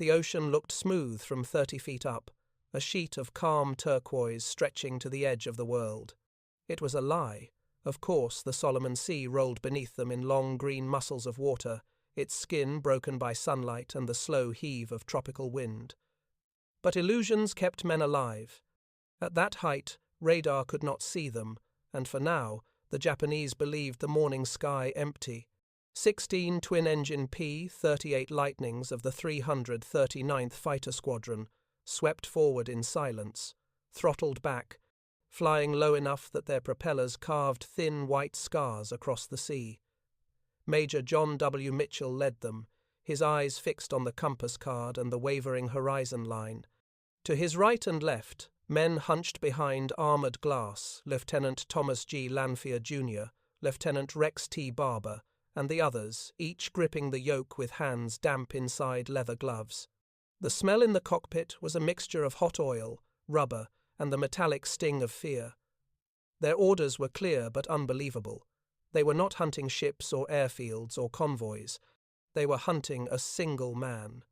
The ocean looked smooth from 30 feet up, a sheet of calm turquoise stretching to the edge of the world. It was a lie. Of course, the Solomon Sea rolled beneath them in long green muscles of water, its skin broken by sunlight and the slow heave of tropical wind. But illusions kept men alive. At that height, radar could not see them, and for now, the Japanese believed the morning sky empty. 16 twin-engine P-38 Lightnings of the 339th Fighter Squadron swept forward in silence, throttled back, flying low enough that their propellers carved thin white scars across the sea. Major John W. Mitchell led them, his eyes fixed on the compass card and the wavering horizon line. To his right and left, men hunched behind armored glass, Lieutenant Thomas G. Lanphier, Jr., Lieutenant Rex T. Barber, and the others, each gripping the yoke with hands damp inside leather gloves. The smell in the cockpit was a mixture of hot oil, rubber, and the metallic sting of fear. Their orders were clear but unbelievable. They were not hunting ships or airfields or convoys. They were hunting a single man.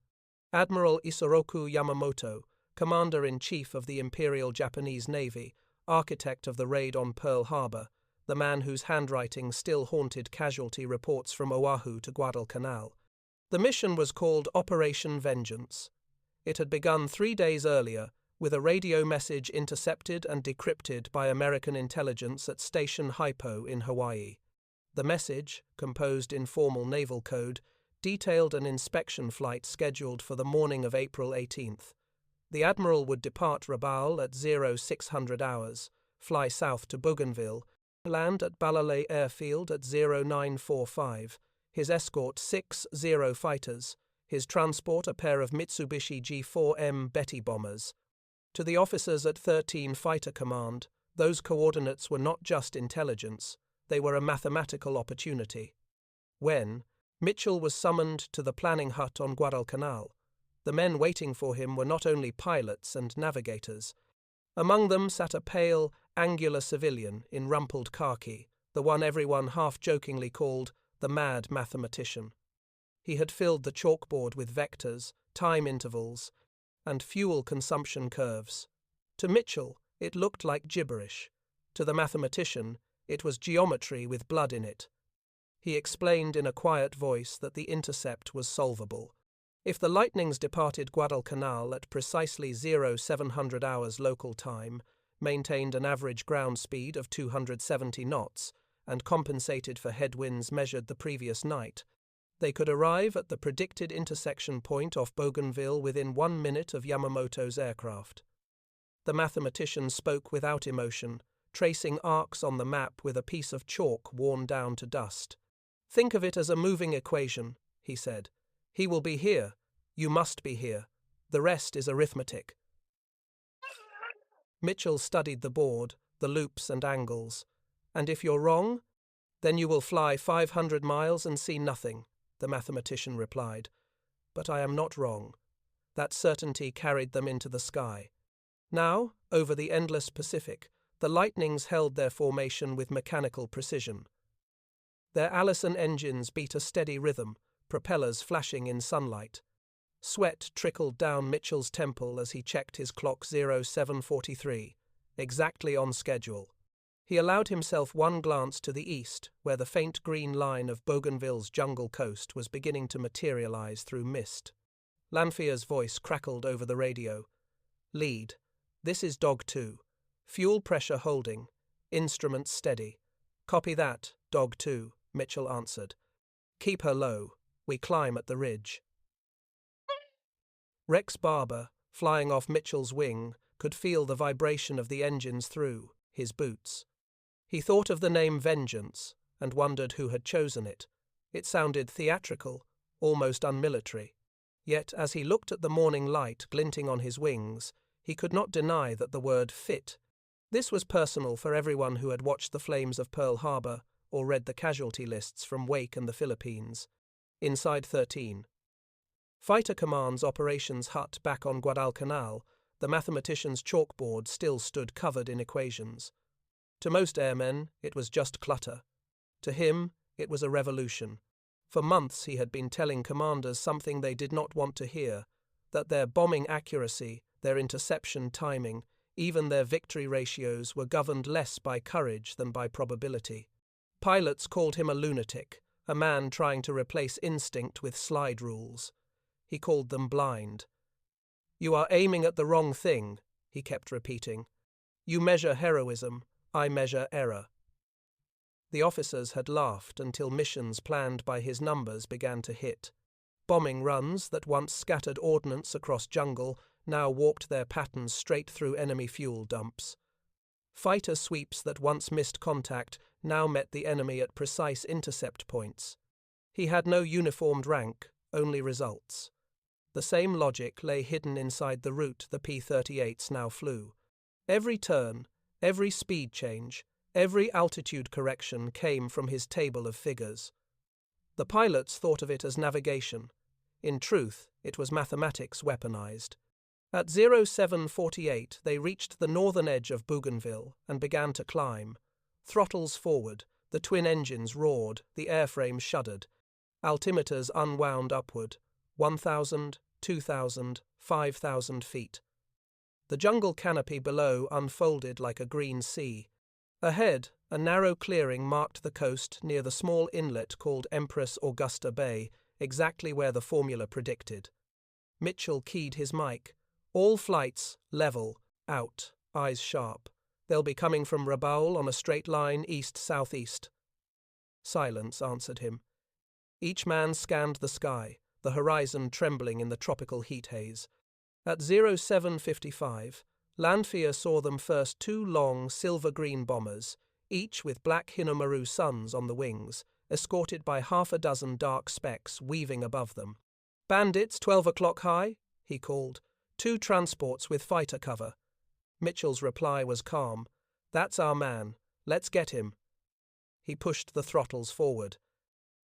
Admiral Isoroku Yamamoto, Commander-in-Chief of the Imperial Japanese Navy, architect of the raid on Pearl Harbor, the man whose handwriting still haunted casualty reports from Oahu to Guadalcanal. The mission was called Operation Vengeance. It had begun 3 days earlier, with a radio message intercepted and decrypted by American intelligence at Station Hypo in Hawaii. The message, composed in formal naval code, detailed an inspection flight scheduled for the morning of April 18th. The Admiral would depart Rabaul at 0600 hours, fly south to Bougainville, land at Balalay Airfield at 0945, his escort 6 Zero fighters, his transport a pair of Mitsubishi G4M Betty bombers. To the officers at XIII Fighter Command, those coordinates were not just intelligence, they were a mathematical opportunity. When Mitchell was summoned to the planning hut on Guadalcanal, the men waiting for him were not only pilots and navigators. Among them sat a pale, angular civilian in rumpled khaki, the one everyone half-jokingly called the mad mathematician. He had filled the chalkboard with vectors, time intervals, and fuel consumption curves. To Mitchell, it looked like gibberish. To the mathematician, it was geometry with blood in it. He explained in a quiet voice that the intercept was solvable. If the Lightnings departed Guadalcanal at precisely 0700 hours local time, maintained an average ground speed of 270 knots, and compensated for headwinds measured the previous night, they could arrive at the predicted intersection point off Bougainville within 1 minute of Yamamoto's aircraft. The mathematician spoke without emotion, tracing arcs on the map with a piece of chalk worn down to dust. "Think of it as a moving equation," he said. "He will be here. You must be here. The rest is arithmetic." Mitchell studied the board, the loops and angles. "And if you're wrong, then you will fly 500 miles and see nothing," the mathematician replied. "But I am not wrong." That certainty carried them into the sky. Now, over the endless Pacific, the Lightnings held their formation with mechanical precision. Their Allison engines beat a steady rhythm, propellers flashing in sunlight. Sweat trickled down Mitchell's temple as he checked his clock 0743, exactly on schedule. He allowed himself one glance to the east, where the faint green line of Bougainville's jungle coast was beginning to materialize through mist. Lanphier's voice crackled over the radio. "Lead. This is Dog 2. Fuel pressure holding. Instruments steady." "Copy that, Dog 2, Mitchell answered. "Keep her low. We climb at the ridge." Rex Barber, flying off Mitchell's wing, could feel the vibration of the engines through his boots. He thought of the name Vengeance and wondered who had chosen it. It sounded theatrical, almost unmilitary. Yet as he looked at the morning light glinting on his wings, he could not deny that the word fit. This was personal for everyone who had watched the flames of Pearl Harbor or read the casualty lists from Wake and the Philippines. Inside 13. Fighter Command's operations hut back on Guadalcanal, the mathematician's chalkboard still stood covered in equations. To most airmen, it was just clutter. To him, it was a revolution. For months he had been telling commanders something they did not want to hear. that their bombing accuracy, their interception timing, even their victory ratios were governed less by courage than by probability. Pilots called him a lunatic, a man trying to replace instinct with slide rules. He called them blind. "You are aiming at the wrong thing," he kept repeating. "You measure heroism, I measure error." The officers had laughed until missions planned by his numbers began to hit. Bombing runs that once scattered ordnance across jungle now warped their patterns straight through enemy fuel dumps. Fighter sweeps that once missed contact now met the enemy at precise intercept points. He had no uniformed rank, only results. The same logic lay hidden inside the route the P-38s now flew. Every turn, every speed change, every altitude correction came from his table of figures. The pilots thought of it as navigation. In truth, it was mathematics weaponized. At 0748, they reached the northern edge of Bougainville and began to climb. Throttles forward, the twin engines roared, the airframe shuddered. Altimeters unwound upward, 1,000, 2,000, 5,000 feet. The jungle canopy below unfolded like a green sea. Ahead, a narrow clearing marked the coast near the small inlet called Empress Augusta Bay, exactly where the formula predicted. Mitchell keyed his mic. "All flights, level, out, eyes sharp. They'll be coming from Rabaul on a straight line east-southeast." Silence answered him. Each man scanned the sky, the horizon trembling in the tropical heat haze. At 0755, Lanphier saw them first two long, silver-green bombers, each with black Hinomaru suns on the wings, escorted by half a dozen dark specks weaving above them. "Bandits, 12 o'clock high," he called. "Two transports with fighter cover." Mitchell's reply was calm. "That's our man. Let's get him." He pushed the throttles forward.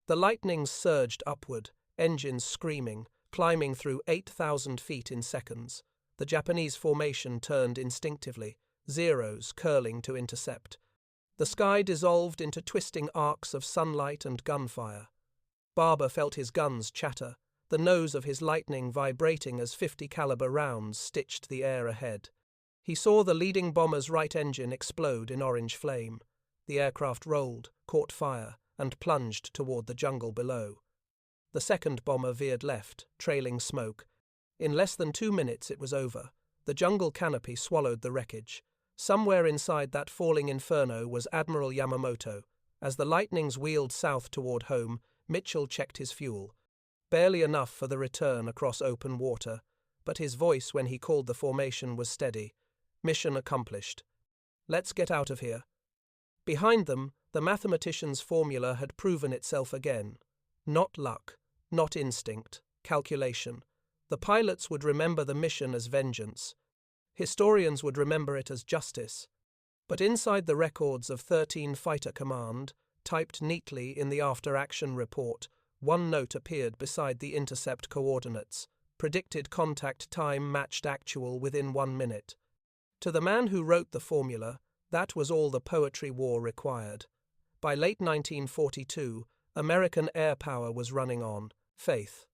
The lightnings surged upward, engines screaming, climbing through 8,000 feet in seconds. The Japanese formation turned instinctively, zeros curling to intercept. The sky dissolved into twisting arcs of sunlight and gunfire. Barber felt his guns chatter, the nose of his lightning vibrating as 50 caliber rounds stitched the air ahead. He saw the leading bomber's right engine explode in orange flame. The aircraft rolled, caught fire, and plunged toward the jungle below. The second bomber veered left, trailing smoke. In less than 2 minutes it was over. The jungle canopy swallowed the wreckage. Somewhere inside that falling inferno was Admiral Yamamoto. As the lightnings wheeled south toward home, Mitchell checked his fuel. Barely enough for the return across open water, but his voice when he called the formation was steady. "Mission accomplished. Let's get out of here." Behind them, the mathematician's formula had proven itself again. Not luck, not instinct, calculation. The pilots would remember the mission as vengeance. Historians would remember it as justice. But inside the records of XIII Fighter Command, typed neatly in the after-action report, one note appeared beside the intercept coordinates. Predicted contact time matched actual within 1 minute. To the man who wrote the formula, that was all the poetry war required. By late 1942, American air power was running on. Faith.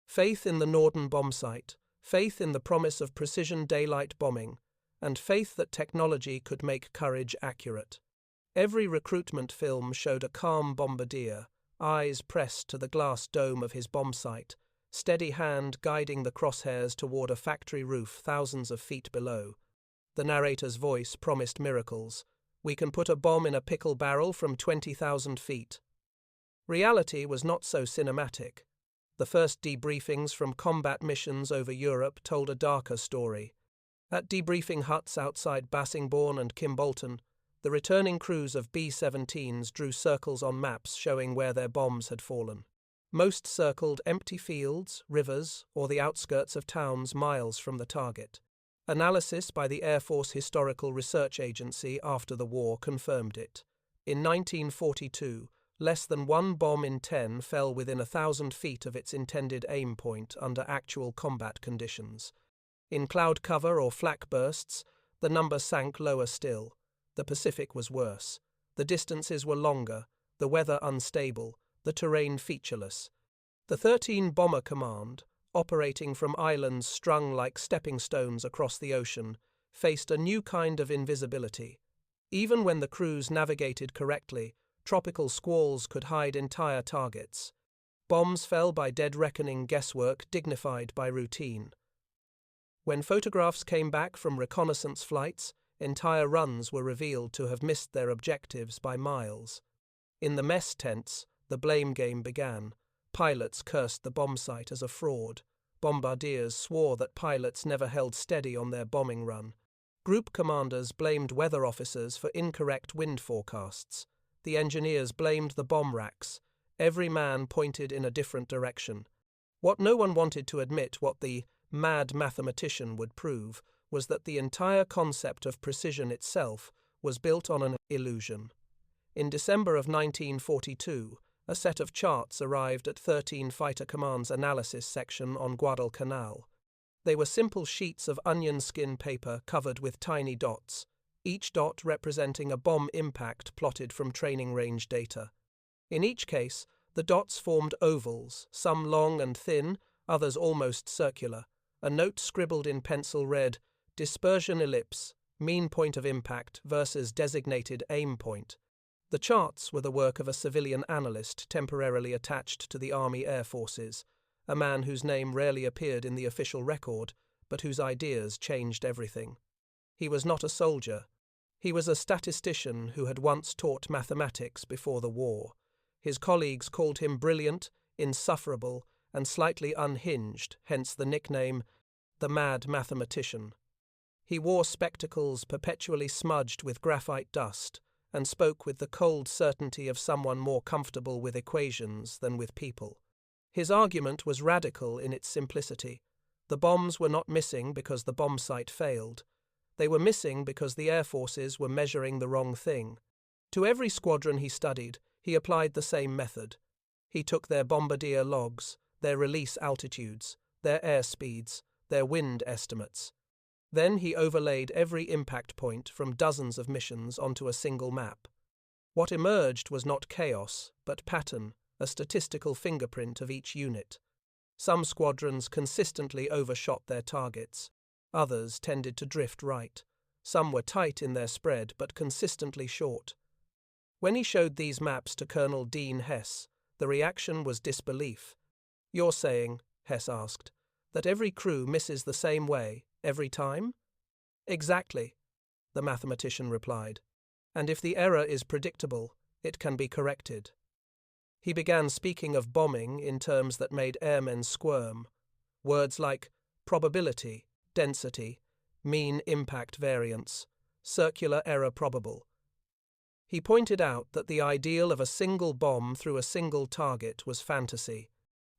Faith in the Norden bombsight, faith in the promise of precision daylight bombing, and faith that technology could make courage accurate. Every recruitment film showed a calm bombardier, eyes pressed to the glass dome of his bombsight, steady hand guiding the crosshairs toward a factory roof thousands of feet below. The narrator's voice promised miracles. "We can put a bomb in a pickle barrel from 20,000 feet." Reality was not so cinematic. The first debriefings from combat missions over Europe told a darker story. At debriefing huts outside Bassingbourn and Kimbolton, the returning crews of B-17s drew circles on maps showing where their bombs had fallen. Most circled empty fields, rivers, or the outskirts of towns miles from the target. Analysis by the Air Force Historical Research Agency after the war confirmed it. In 1942, less than 1 bomb in 10 fell within 1,000 feet of its intended aim point under actual combat conditions. In cloud cover or flak bursts, the number sank lower still. The Pacific was worse. The distances were longer, the weather unstable, the terrain featureless. The 13 Bomber Command, operating from islands strung like stepping stones across the ocean, faced a new kind of invisibility. Even when the crews navigated correctly, tropical squalls could hide entire targets. Bombs fell by dead-reckoning guesswork dignified by routine. When photographs came back from reconnaissance flights, entire runs were revealed to have missed their objectives by miles. In the mess tents, the blame game began. Pilots cursed the bomb site as a fraud. Bombardiers swore that pilots never held steady on their bombing run. Group commanders blamed weather officers for incorrect wind forecasts. The engineers blamed the bomb racks. Every man pointed in a different direction. What no one wanted to admit, what the mad mathematician would prove, was that the entire concept of precision itself was built on an illusion. In December of 1942, a set of charts arrived at XIII Fighter Command's analysis section on Guadalcanal. They were simple sheets of onion skin paper covered with tiny dots, each dot representing a bomb impact plotted from training range data. In each case, the dots formed ovals, some long and thin, others almost circular. A note scribbled in pencil read, "Dispersion ellipse, mean point of impact versus designated aim point." The charts were the work of a civilian analyst temporarily attached to the Army Air Forces, a man whose name rarely appeared in the official record, but whose ideas changed everything. He was not a soldier. He was a statistician who had once taught mathematics before the war. His colleagues called him brilliant, insufferable, and slightly unhinged, hence the nickname, the Mad Mathematician. He wore spectacles perpetually smudged with graphite dust, and spoke with the cold certainty of someone more comfortable with equations than with people. His argument was radical in its simplicity. The bombs were not missing because the bomb site failed. They were missing because the air forces were measuring the wrong thing. To every squadron he studied, he applied the same method. He took their bombardier logs, their release altitudes, their air speeds, their wind estimates. Then he overlaid every impact point from dozens of missions onto a single map. What emerged was not chaos, but pattern, a statistical fingerprint of each unit. Some squadrons consistently overshot their targets. Others tended to drift right. Some were tight in their spread, but consistently short. When he showed these maps to Colonel Dean Hess, the reaction was disbelief. "You're saying," Hess asked, "that every crew misses the same way, every time?" "Exactly," the mathematician replied. "And if the error is predictable, it can be corrected." He began speaking of bombing in terms that made airmen squirm. Words like probability, density, mean impact variance, circular error probable. He pointed out that the ideal of a single bomb through a single target was fantasy.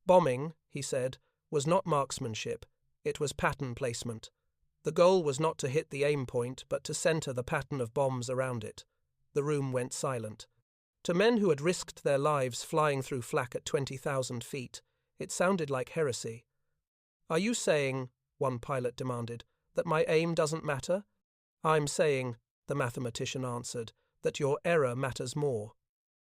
Bombing, he said, was not marksmanship, it was pattern placement. The goal was not to hit the aim point, but to center the pattern of bombs around it. The room went silent. To men who had risked their lives flying through flak at 20,000 feet, it sounded like heresy. "Are you saying," one pilot demanded, "that my aim doesn't matter?" "I'm saying," the mathematician answered, "that your error matters more."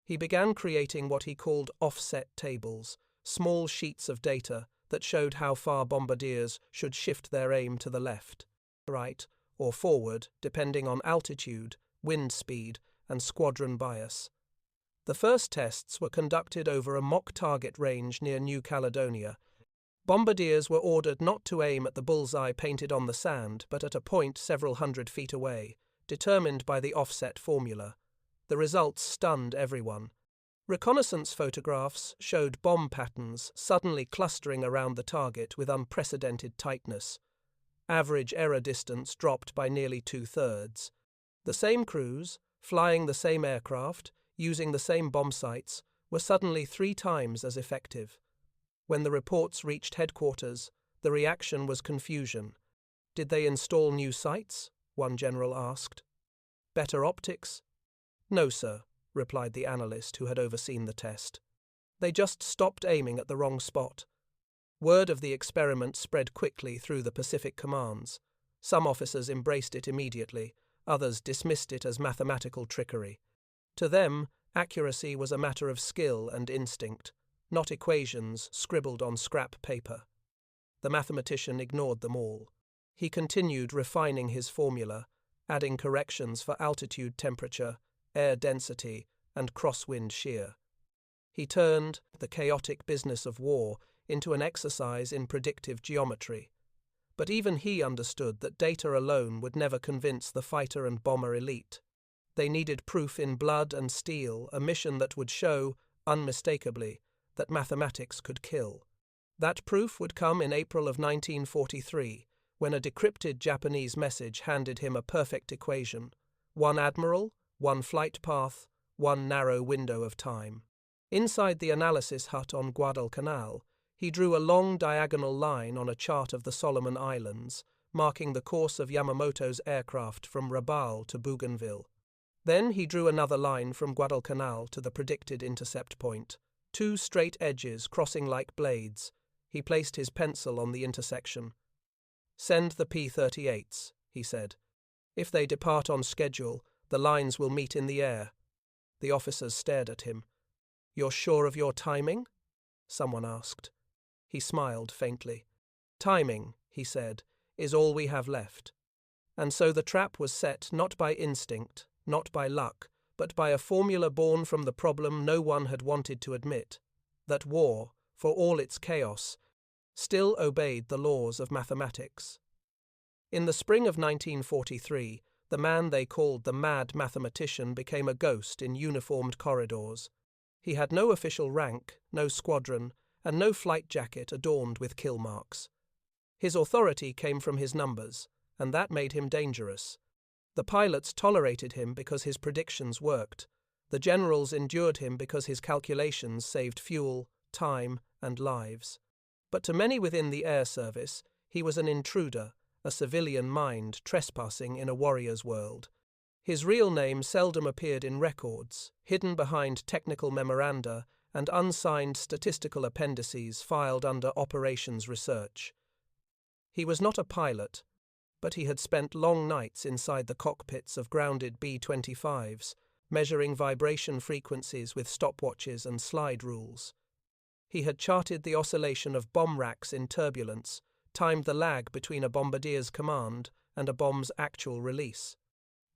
He began creating what he called offset tables, small sheets of data that showed how far bombardiers should shift their aim to the left, right, or forward, depending on altitude, wind speed, and squadron bias. The first tests were conducted over a mock target range near New Caledonia. Bombardiers were ordered not to aim at the bullseye painted on the sand, but at a point several hundred feet away, determined by the offset formula. The results stunned everyone. Reconnaissance photographs showed bomb patterns suddenly clustering around the target with unprecedented tightness. Average error distance dropped by nearly 2/3. The same crews, flying the same aircraft, using the same bomb sites, were suddenly 3 times as effective. When the reports reached headquarters, the reaction was confusion. "Did they install new sights?" one general asked. "Better optics?" "No, sir," replied the analyst who had overseen the test. "They just stopped aiming at the wrong spot." Word of the experiment spread quickly through the Pacific commands. Some officers embraced it immediately, others dismissed it as mathematical trickery. To them, accuracy was a matter of skill and instinct, not equations scribbled on scrap paper. The mathematician ignored them all. He continued refining his formula, adding corrections for altitude temperature, air density, and crosswind shear. He turned the chaotic business of war into an exercise in predictive geometry. But even he understood that data alone would never convince the fighter and bomber elite. They needed proof in blood and steel, a mission that would show, unmistakably, that mathematics could kill. That proof would come in April of 1943, when a decrypted Japanese message handed him a perfect equation: one admiral, one flight path, one narrow window of time. Inside the analysis hut on Guadalcanal, he drew a long diagonal line on a chart of the Solomon Islands, marking the course of Yamamoto's aircraft from Rabaul to Bougainville. Then he drew another line from Guadalcanal to the predicted intercept point, two straight edges crossing like blades. He placed his pencil on the intersection. "Send the P-38s," he said. "If they depart on schedule, the lines will meet in the air." The officers stared at him. "You're sure of your timing?" someone asked. He smiled faintly. "Timing," he said, "is all we have left." And so the trap was set not by instinct, not by luck, but by a formula born from the problem no one had wanted to admit: that war, for all its chaos, still obeyed the laws of mathematics. In the spring of 1943, the man they called the Mad Mathematician became a ghost in uniformed corridors. He had no official rank, no squadron, and no flight jacket adorned with kill marks. His authority came from his numbers, and that made him dangerous. The pilots tolerated him because his predictions worked. The generals endured him because his calculations saved fuel, time, and lives. But to many within the air service, he was an intruder, a civilian mind trespassing in a warrior's world. His real name seldom appeared in records, hidden behind technical memoranda and unsigned statistical appendices filed under operations research. He was not a pilot, but he had spent long nights inside the cockpits of grounded B-25s, measuring vibration frequencies with stopwatches and slide rules. He had charted the oscillation of bomb racks in turbulence, timed the lag between a bombardier's command and a bomb's actual release.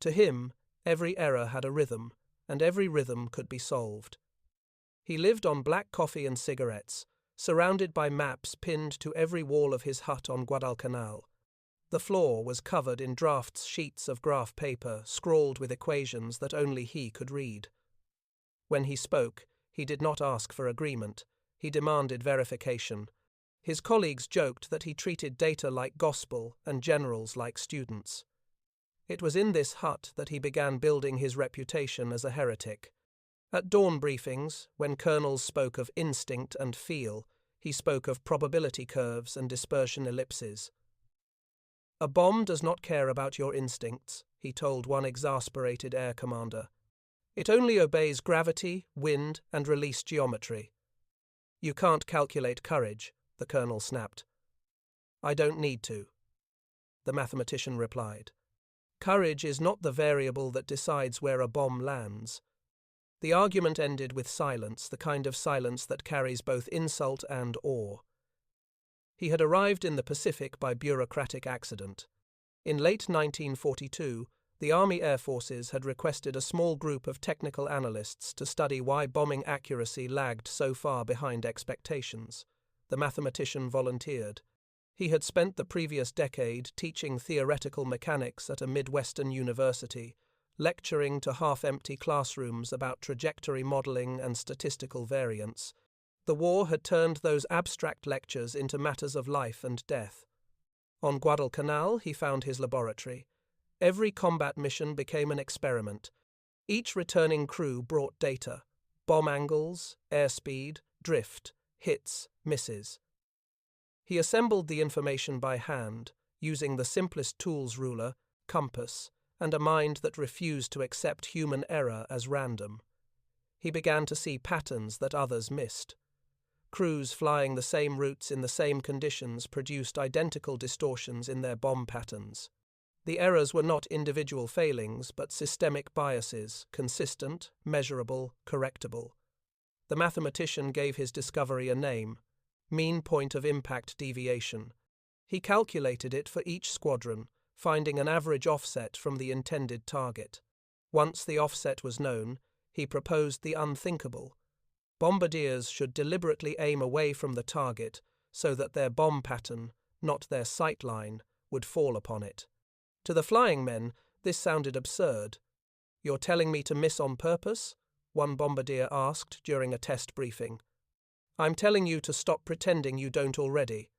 To him, every error had a rhythm, and every rhythm could be solved. He lived on black coffee and cigarettes, surrounded by maps pinned to every wall of his hut on Guadalcanal. The floor was covered in drafts sheets of graph paper scrawled with equations that only he could read. When he spoke, he did not ask for agreement. He demanded verification. His colleagues joked that he treated data like gospel and generals like students. It was in this hut that he began building his reputation as a heretic. At dawn briefings, when colonels spoke of instinct and feel, he spoke of probability curves and dispersion ellipses. "A bomb does not care about your instincts," he told one exasperated air commander. "It only obeys gravity, wind, and release geometry." "You can't calculate courage," the colonel snapped. "I don't need to," the mathematician replied. "Courage is not the variable that decides where a bomb lands." The argument ended with silence, the kind of silence that carries both insult and awe. He had arrived in the Pacific by bureaucratic accident. In late 1942, the Army Air Forces had requested a small group of technical analysts to study why bombing accuracy lagged so far behind expectations. The mathematician volunteered. He had spent the previous decade teaching theoretical mechanics at a Midwestern university, lecturing to half-empty classrooms about trajectory modeling and statistical variance. The war had turned those abstract lectures into matters of life and death. On Guadalcanal, he found his laboratory. Every combat mission became an experiment. Each returning crew brought data: bomb angles, airspeed, drift, hits, misses. He assembled the information by hand, using the simplest tools ruler, compass, and a mind that refused to accept human error as random. He began to see patterns that others missed. Crews flying the same routes in the same conditions produced identical distortions in their bomb patterns. The errors were not individual failings, but systemic biases, consistent, measurable, correctable. The mathematician gave his discovery a name: mean point of impact deviation, He calculated it for each squadron, finding an average offset from the intended target. Once the offset was known, he proposed the unthinkable. Bombardiers should deliberately aim away from the target so that their bomb pattern, not their sight line, would fall upon it. To the flying men, this sounded absurd. "You're telling me to miss on purpose?" one bombardier asked during a test briefing. "I'm telling you to stop pretending you don't already,"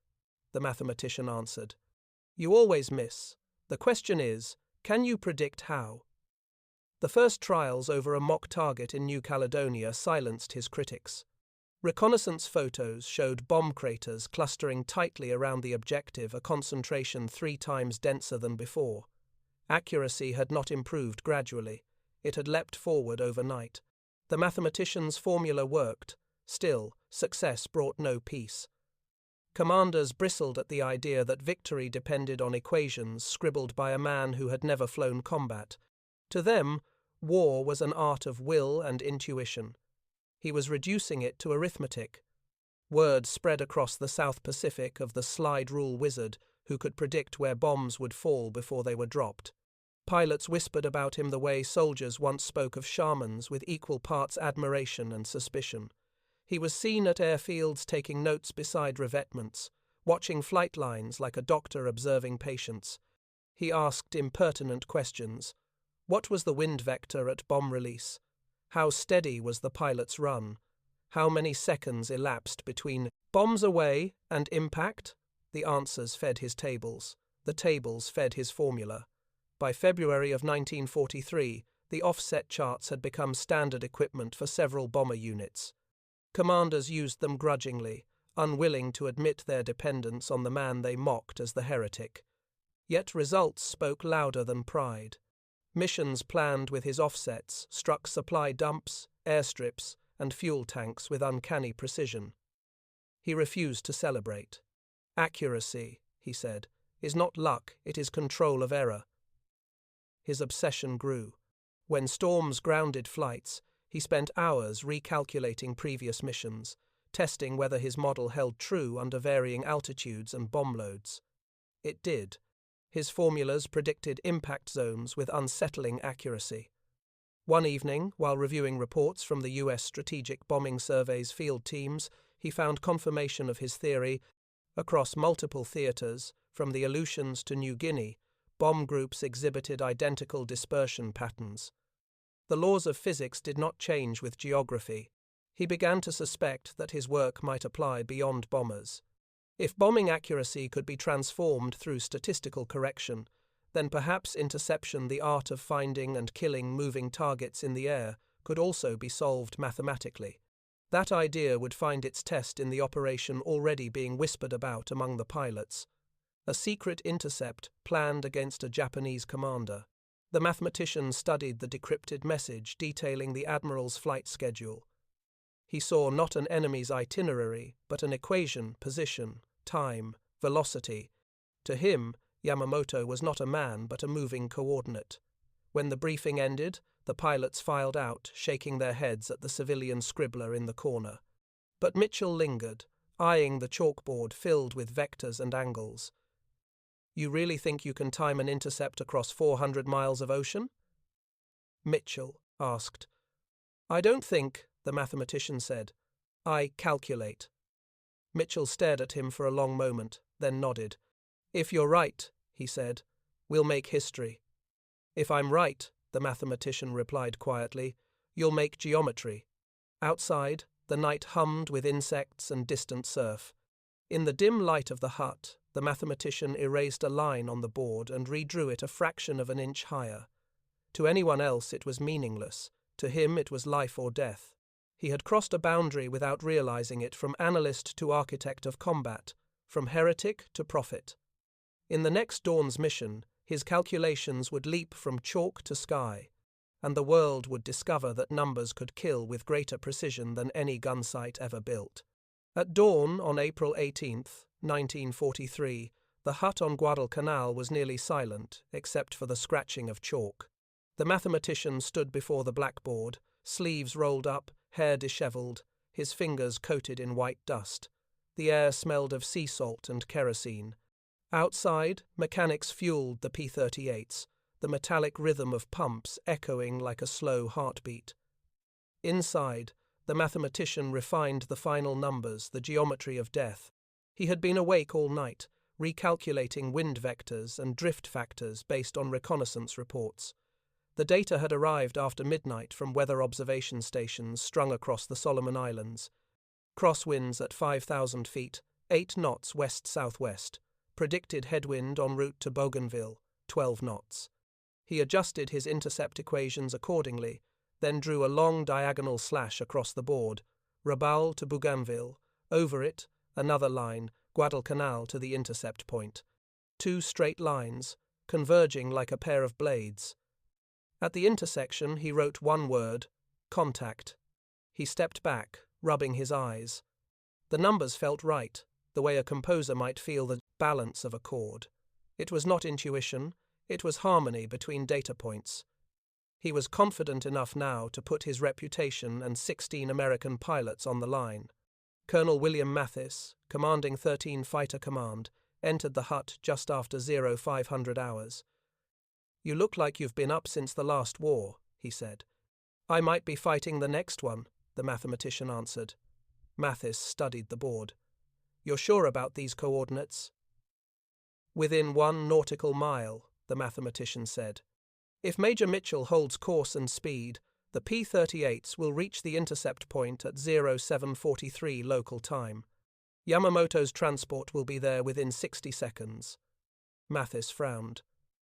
the mathematician answered. "You always miss. The question is, can you predict how?" The first trials over a mock target in New Caledonia silenced his critics. Reconnaissance photos showed bomb craters clustering tightly around the objective, a concentration 3 times denser than before. Accuracy had not improved gradually. It had leapt forward overnight. The mathematician's formula worked. Still, success brought no peace. Commanders bristled at the idea that victory depended on equations scribbled by a man who had never flown combat. To them, war was an art of will and intuition. He was reducing it to arithmetic. Word spread across the South Pacific of the slide rule wizard who could predict where bombs would fall before they were dropped. Pilots whispered about him the way soldiers once spoke of shamans, with equal parts admiration and suspicion. He was seen at airfields taking notes beside revetments, watching flight lines like a doctor observing patients. He asked impertinent questions. What was the wind vector at bomb release? How steady was the pilot's run? How many seconds elapsed between bombs away and impact? The answers fed his tables. The tables fed his formula. By February of 1943, the offset charts had become standard equipment for several bomber units. Commanders used them grudgingly, unwilling to admit their dependence on the man they mocked as the heretic. Yet results spoke louder than pride. Missions planned with his offsets struck supply dumps, airstrips, and fuel tanks with uncanny precision. He refused to celebrate. "Accuracy," he said, "is not luck, it is control of error." His obsession grew. When storms grounded flights, he spent hours recalculating previous missions, testing whether his model held true under varying altitudes and bomb loads. It did. His formulas predicted impact zones with unsettling accuracy. One evening, while reviewing reports from the U.S. Strategic Bombing Survey's field teams, he found confirmation of his theory. Across multiple theaters, from the Aleutians to New Guinea, bomb groups exhibited identical dispersion patterns. The laws of physics did not change with geography. He began to suspect that his work might apply beyond bombers. If bombing accuracy could be transformed through statistical correction, then perhaps interception, the art of finding and killing moving targets in the air, could also be solved mathematically. That idea would find its test in the operation already being whispered about among the pilots. A secret intercept planned against a Japanese commander. The mathematician studied the decrypted message detailing the admiral's flight schedule. He saw not an enemy's itinerary, but an equation, position, time, velocity. To him, Yamamoto was not a man, but a moving coordinate. When the briefing ended, the pilots filed out, shaking their heads at the civilian scribbler in the corner. But Mitchell lingered, eyeing the chalkboard filled with vectors and angles. "You really think you can time an intercept across 400 miles of ocean?" Mitchell asked. "I don't think," the mathematician said. "I calculate." Mitchell stared at him for a long moment, then nodded. "If you're right," he said, "we'll make history." "If I'm right," the mathematician replied quietly, "you'll make geometry." Outside, the night hummed with insects and distant surf. In the dim light of the hut, the mathematician erased a line on the board and redrew it a fraction of an inch higher. To anyone else it was meaningless. To him it was life or death. He had crossed a boundary without realizing it, from analyst to architect of combat, from heretic to prophet. In the next dawn's mission, his calculations would leap from chalk to sky, and the world would discover that numbers could kill with greater precision than any gunsight ever built. At dawn on April 18th, 1943, the hut on Guadalcanal was nearly silent, except for the scratching of chalk. The mathematician stood before the blackboard, sleeves rolled up, hair dishevelled, his fingers coated in white dust. The air smelled of sea salt and kerosene. Outside, mechanics fueled the P-38s, the metallic rhythm of pumps echoing like a slow heartbeat. Inside, the mathematician refined the final numbers, the geometry of death. He had been awake all night, recalculating wind vectors and drift factors based on reconnaissance reports. The data had arrived after midnight from weather observation stations strung across the Solomon Islands. Crosswinds at 5,000 feet, 8 knots west-southwest. Predicted headwind en route to Bougainville, 12 knots. He adjusted his intercept equations accordingly, then drew a long diagonal slash across the board, Rabaul to Bougainville, over it, another line, Guadalcanal to the intercept point. 2 straight lines, converging like a pair of blades. At the intersection he wrote one word, contact. He stepped back, rubbing his eyes. The numbers felt right, the way a composer might feel the balance of a chord. It was not intuition, it was harmony between data points. He was confident enough now to put his reputation and 16 American pilots on the line. Colonel William Mathis, commanding XIII Fighter Command, entered the hut just after 0500 hours. "You look like you've been up since the last war," he said. "I might be fighting the next one," the mathematician answered. Mathis studied the board. "You're sure about these coordinates?" "Within 1 nautical mile," the mathematician said. "If Major Mitchell holds course and speed, the P-38s will reach the intercept point at 0743 local time. Yamamoto's transport will be there within 60 seconds. Mathis frowned.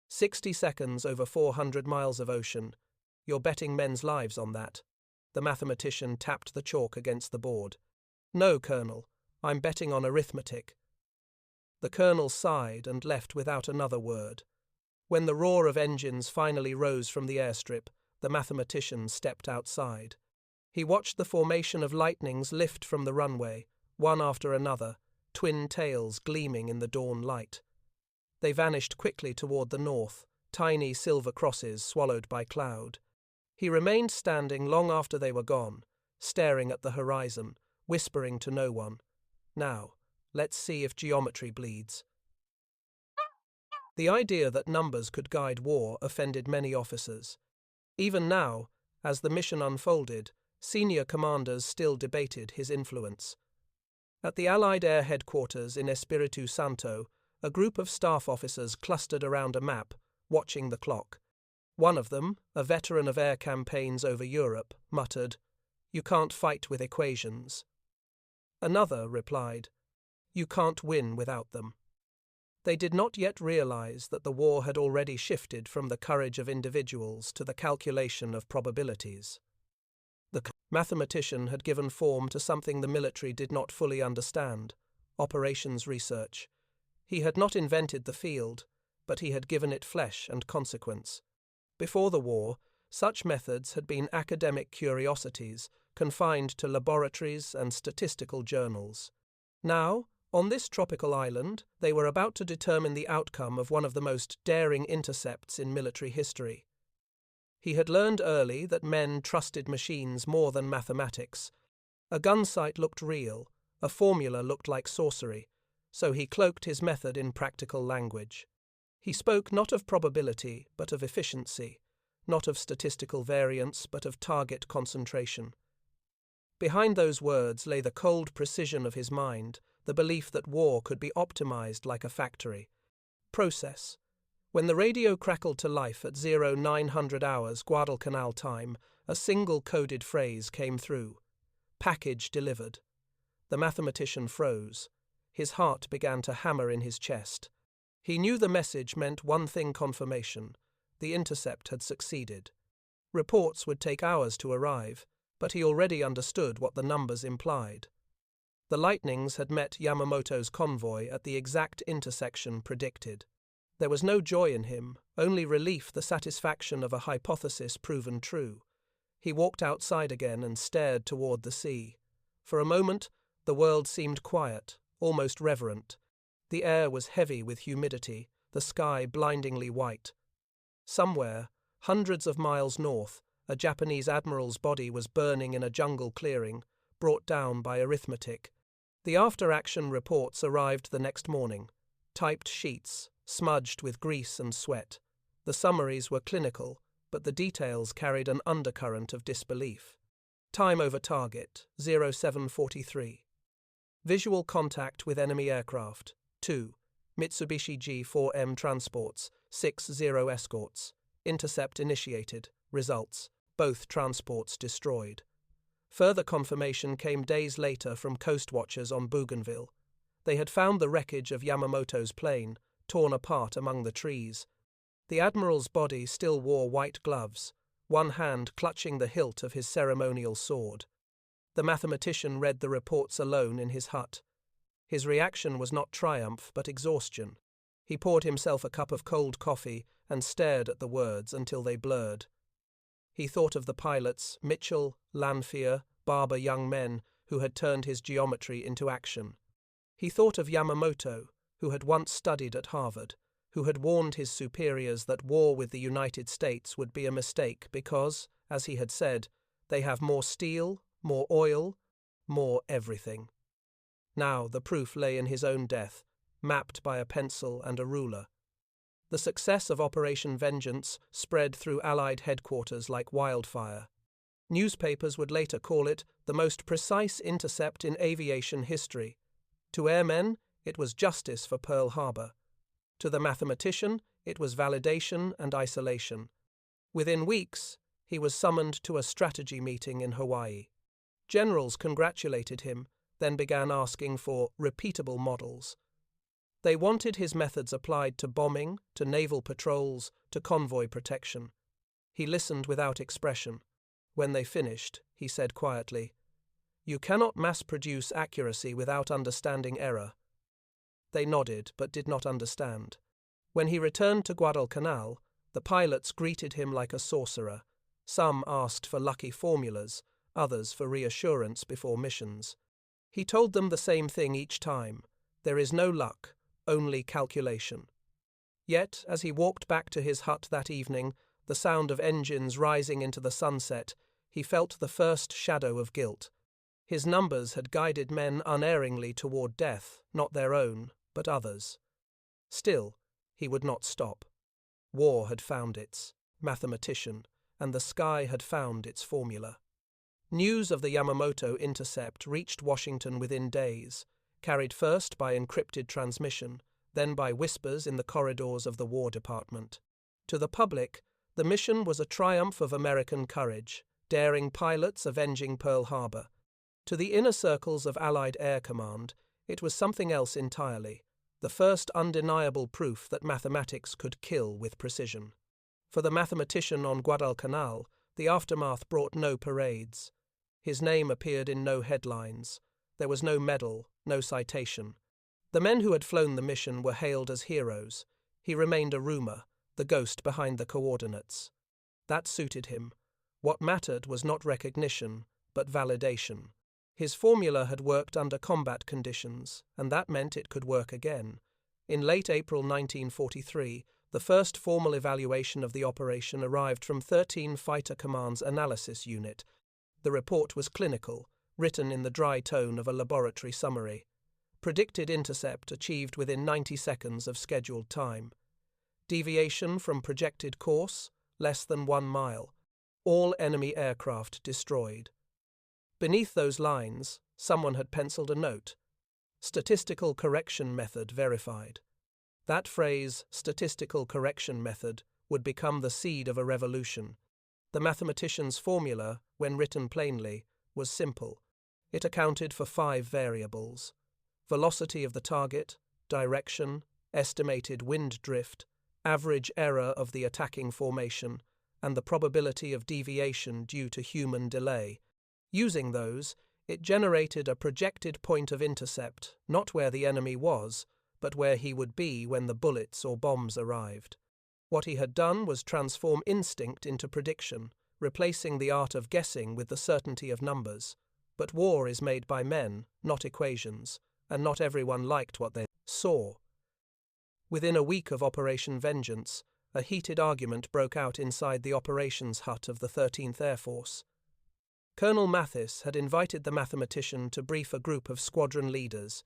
60 seconds over 400 miles of ocean. You're betting men's lives on that. The mathematician tapped the chalk against the board. "No, Colonel. I'm betting on arithmetic." The colonel sighed and left without another word. When the roar of engines finally rose from the airstrip, the mathematician stepped outside. He watched the formation of lightnings lift from the runway, one after another, twin tails gleaming in the dawn light. They vanished quickly toward the north, tiny silver crosses swallowed by cloud. He remained standing long after they were gone, staring at the horizon, whispering to no one. "Now, let's see if geometry bleeds." The idea that numbers could guide war offended many officers. Even now, as the mission unfolded, senior commanders still debated his influence. At the Allied Air Headquarters in Espiritu Santo, a group of staff officers clustered around a map, watching the clock. One of them, a veteran of air campaigns over Europe, muttered, "You can't fight with equations." Another replied, "You can't win without them." They did not yet realize that the war had already shifted from the courage of individuals to the calculation of probabilities. The mathematician had given form to something the military did not fully understand, operations research. He had not invented the field, but he had given it flesh and consequence. Before the war, such methods had been academic curiosities confined to laboratories and statistical journals. Now, on this tropical island, they were about to determine the outcome of one of the most daring intercepts in military history. He had learned early that men trusted machines more than mathematics. A gun sight looked real, a formula looked like sorcery, so he cloaked his method in practical language. He spoke not of probability, but of efficiency, not of statistical variance, but of target concentration. Behind those words lay the cold precision of his mind, the belief that war could be optimized like a factory. Process. When the radio crackled to life at 0900 hours Guadalcanal time, a single coded phrase came through. Package delivered. The mathematician froze. His heart began to hammer in his chest. He knew the message meant one thing: confirmation. The intercept had succeeded. Reports would take hours to arrive, but he already understood what the numbers implied. The lightnings had met Yamamoto's convoy at the exact intersection predicted. There was no joy in him, only relief, the satisfaction of a hypothesis proven true. He walked outside again and stared toward the sea. For a moment, the world seemed quiet, almost reverent. The air was heavy with humidity, the sky blindingly white. Somewhere, hundreds of miles north, a Japanese admiral's body was burning in a jungle clearing, brought down by arithmetic. The after-action reports arrived the next morning. typed sheets, smudged with grease and sweat. The summaries were clinical, but the details carried an undercurrent of disbelief. Time over target, 0743. Visual contact with enemy aircraft, 2. Mitsubishi G4M transports, 60 escorts. Intercept initiated. Results, both transports destroyed. Further confirmation came days later from coast watchers on Bougainville. They had found the wreckage of Yamamoto's plane, torn apart among the trees. The admiral's body still wore white gloves, one hand clutching the hilt of his ceremonial sword. The mathematician read the reports alone in his hut. His reaction was not triumph but exhaustion. He poured himself a cup of cold coffee and stared at the words until they blurred. He thought of the pilots, Mitchell, Lanphier, Barber young men who had turned his geometry into action. He thought of Yamamoto, who had once studied at Harvard, who had warned his superiors that war with the United States would be a mistake because, as he had said, they have more steel, more oil, more everything. Now the proof lay in his own death, mapped by a pencil and a ruler. The success of Operation Vengeance spread through Allied headquarters like wildfire. Newspapers would later call it the most precise intercept in aviation history. To airmen, it was justice for Pearl Harbor. To the mathematician, it was validation and isolation. Within weeks, he was summoned to a strategy meeting in Hawaii. Generals congratulated him, then began asking for repeatable models. They wanted his methods applied to bombing, to naval patrols, to convoy protection. He listened without expression. When they finished, he said quietly, "You cannot mass-produce accuracy without understanding error." They nodded, but did not understand. When he returned to Guadalcanal, the pilots greeted him like a sorcerer. Some asked for lucky formulas, others for reassurance before missions. He told them the same thing each time: there is no luck, only calculation. Yet, as he walked back to his hut that evening, the sound of engines rising into the sunset, he felt the first shadow of guilt. His numbers had guided men unerringly toward death, not their own, but others. Still, he would not stop. War had found its mathematician, and the sky had found its formula. News of the Yamamoto intercept reached Washington within days, carried first by encrypted transmission, then by whispers in the corridors of the War Department. To the public, the mission was a triumph of American courage, daring pilots avenging Pearl Harbor. To the inner circles of Allied Air Command, it was something else entirely, the first undeniable proof that mathematics could kill with precision. For the mathematician on Guadalcanal, the aftermath brought no parades. His name appeared in no headlines. There was no medal, no citation. The men who had flown the mission were hailed as heroes. He remained a rumor, the ghost behind the coordinates. That suited him. What mattered was not recognition, but validation. His formula had worked under combat conditions, and that meant it could work again. In late April 1943, the first formal evaluation of the operation arrived from XIII Fighter Command's analysis unit. The report was clinical, written in the dry tone of a laboratory summary. Predicted intercept achieved within 90 seconds of scheduled time. Deviation from projected course, less than 1 mile. All enemy aircraft destroyed. Beneath those lines, someone had penciled a note. Statistical correction method verified. That phrase, statistical correction method, would become the seed of a revolution. The mathematician's formula, when written plainly, was simple. It accounted for 5 variables: velocity of the target, direction, estimated wind drift, average error of the attacking formation, and the probability of deviation due to human delay. Using those, it generated a projected point of intercept, not where the enemy was, but where he would be when the bullets or bombs arrived. What he had done was transform instinct into prediction, replacing the art of guessing with the certainty of numbers. But war is made by men, not equations, and not everyone liked what they saw. Within a week of Operation Vengeance, a heated argument broke out inside the operations hut of the 13th Air Force. Colonel Mathis had invited the mathematician to brief a group of squadron leaders.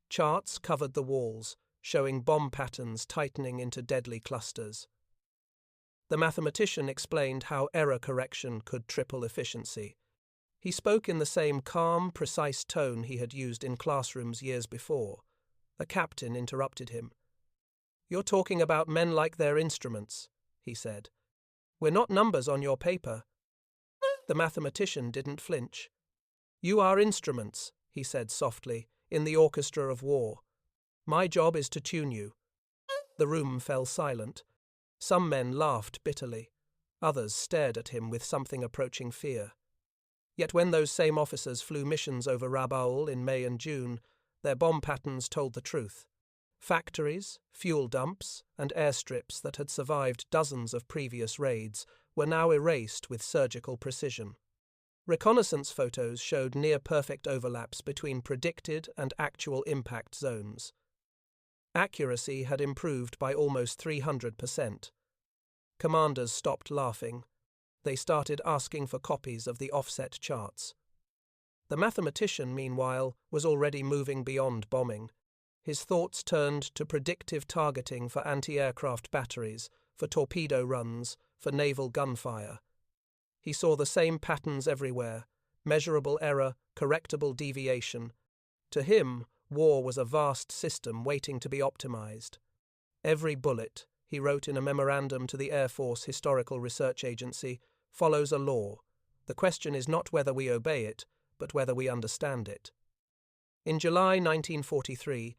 Charts covered the walls, showing bomb patterns tightening into deadly clusters. The mathematician explained how error correction could triple efficiency. He spoke in the same calm, precise tone he had used in classrooms years before. A captain interrupted him. "You're talking about men like their instruments," he said. "We're not numbers on your paper." The mathematician didn't flinch. "You are instruments," he said softly, "in the orchestra of war. My job is to tune you." The room fell silent. Some men laughed bitterly. Others stared at him with something approaching fear. Yet when those same officers flew missions over Rabaul in May and June, their bomb patterns told the truth. Factories, fuel dumps, and airstrips that had survived dozens of previous raids were now erased with surgical precision. Reconnaissance photos showed near-perfect overlaps between predicted and actual impact zones. Accuracy had improved by almost 300%. Commanders stopped laughing. They started asking for copies of the offset charts. The mathematician, meanwhile, was already moving beyond bombing. His thoughts turned to predictive targeting for anti-aircraft batteries, for torpedo runs, for naval gunfire. He saw the same patterns everywhere: measurable error, correctable deviation. To him, war was a vast system waiting to be optimized. "Every bullet," he wrote in a memorandum to the Air Force Historical Research Agency, "follows a law. The question is not whether we obey it, but whether we understand it." In July 1943,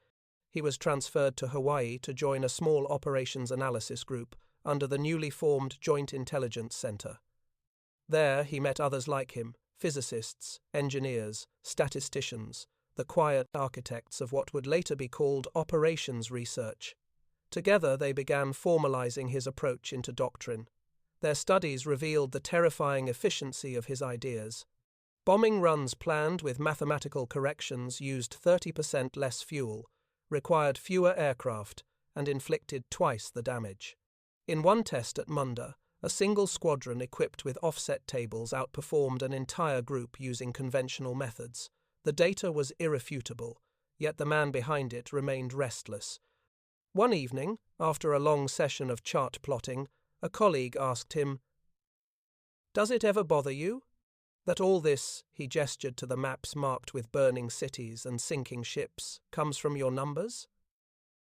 he was transferred to Hawaii to join a small operations analysis group under the newly formed Joint Intelligence Center. There he met others like him, physicists, engineers, statisticians, the quiet architects of what would later be called operations research. Together they began formalizing his approach into doctrine. Their studies revealed the terrifying efficiency of his ideas. Bombing runs planned with mathematical corrections used 30% less fuel, required fewer aircraft, and inflicted twice the damage. In one test at Munda, a single squadron equipped with offset tables outperformed an entire group using conventional methods. The data was irrefutable, yet the man behind it remained restless. One evening, after a long session of chart plotting, a colleague asked him, "Does it ever bother you that all this," he gestured to the maps marked with burning cities and sinking ships, "comes from your numbers?"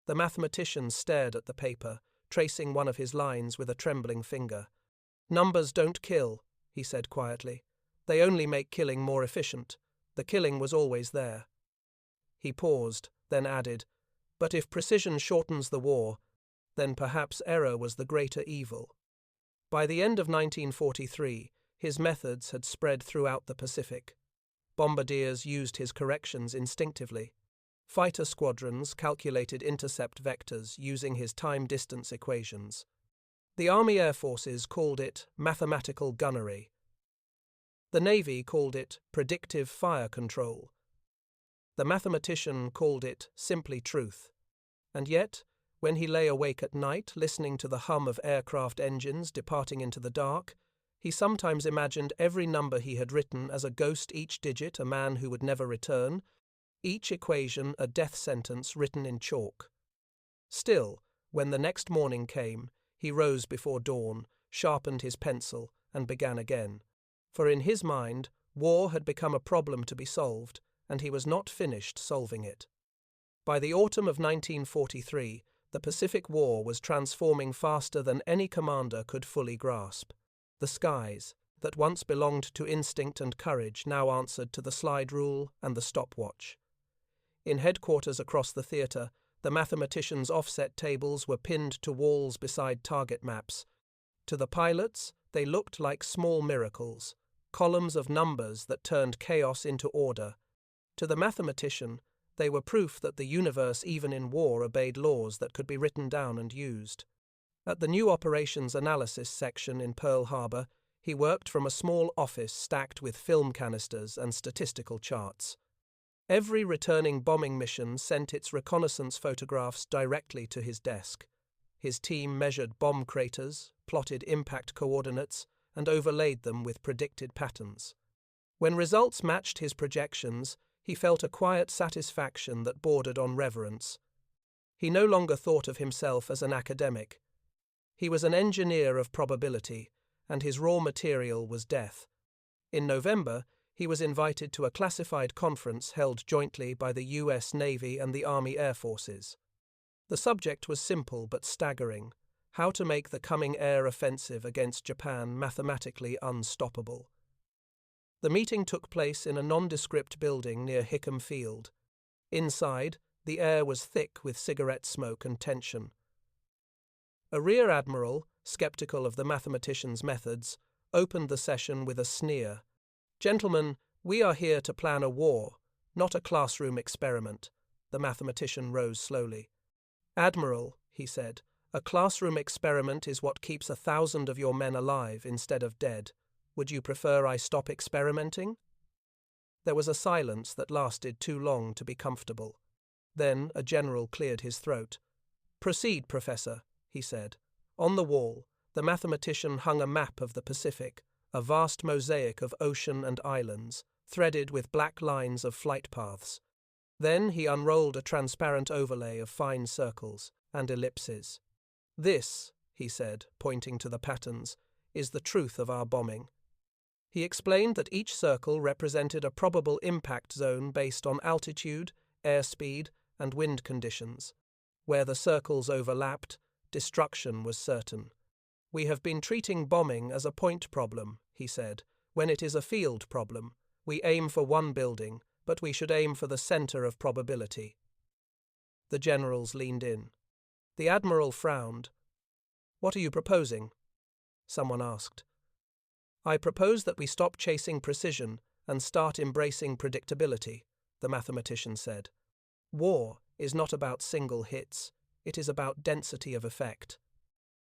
The mathematician stared at the paper, tracing one of his lines with a trembling finger. "Numbers don't kill," he said quietly. "They only make killing more efficient. The killing was always there." He paused, then added, "But if precision shortens the war, then perhaps error was the greater evil." By the end of 1943, his methods had spread throughout the Pacific. Bombardiers used his corrections instinctively. Fighter squadrons calculated intercept vectors using his time-distance equations. The Army Air Forces called it mathematical gunnery. The Navy called it predictive fire control. The mathematician called it simply truth. And yet, when he lay awake at night listening to the hum of aircraft engines departing into the dark, he sometimes imagined every number he had written as a ghost, each digit a man who would never return, each equation a death sentence written in chalk. Still, when the next morning came, he rose before dawn, sharpened his pencil, and began again. For in his mind, war had become a problem to be solved, and he was not finished solving it. By the autumn of 1943, the Pacific War was transforming faster than any commander could fully grasp. The skies, that once belonged to instinct and courage, now answered to the slide rule and the stopwatch. In headquarters across the theatre, the mathematicians' offset tables were pinned to walls beside target maps. To the pilots, they looked like small miracles, columns of numbers that turned chaos into order. To the mathematician, they were proof that the universe, even in war, obeyed laws that could be written down and used. At the new operations analysis section in Pearl Harbor, he worked from a small office stacked with film canisters and statistical charts. Every returning bombing mission sent its reconnaissance photographs directly to his desk. His team measured bomb craters, plotted impact coordinates, and overlaid them with predicted patterns. When results matched his projections, he felt a quiet satisfaction that bordered on reverence. He no longer thought of himself as an academic. He was an engineer of probability, and his raw material was death. In November, he was invited to a classified conference held jointly by the U.S. Navy and the Army Air Forces. The subject was simple but staggering: how to make the coming air offensive against Japan mathematically unstoppable. The meeting took place in a nondescript building near Hickam Field. Inside, the air was thick with cigarette smoke and tension. A rear admiral, skeptical of the mathematician's methods, opened the session with a sneer. "Gentlemen, we are here to plan a war, not a classroom experiment." The mathematician rose slowly. "Admiral," he said, "a classroom experiment is what keeps 1,000 of your men alive instead of dead. Would you prefer I stop experimenting?" There was a silence that lasted too long to be comfortable. Then a general cleared his throat. "Proceed, Professor," he said. On the wall, the mathematician hung a map of the Pacific, a vast mosaic of ocean and islands, threaded with black lines of flight paths. Then he unrolled a transparent overlay of fine circles and ellipses. "This," he said, pointing to the patterns, "is the truth of our bombing." He explained that each circle represented a probable impact zone based on altitude, airspeed, and wind conditions. Where the circles overlapped, destruction was certain. "We have been treating bombing as a point problem," he said. "When it is a field problem, we aim for one building, but we should aim for the center of probability." The generals leaned in. The admiral frowned. "What are you proposing?" someone asked. "I propose that we stop chasing precision and start embracing predictability," the mathematician said. "War is not about single hits. It is about density of effect."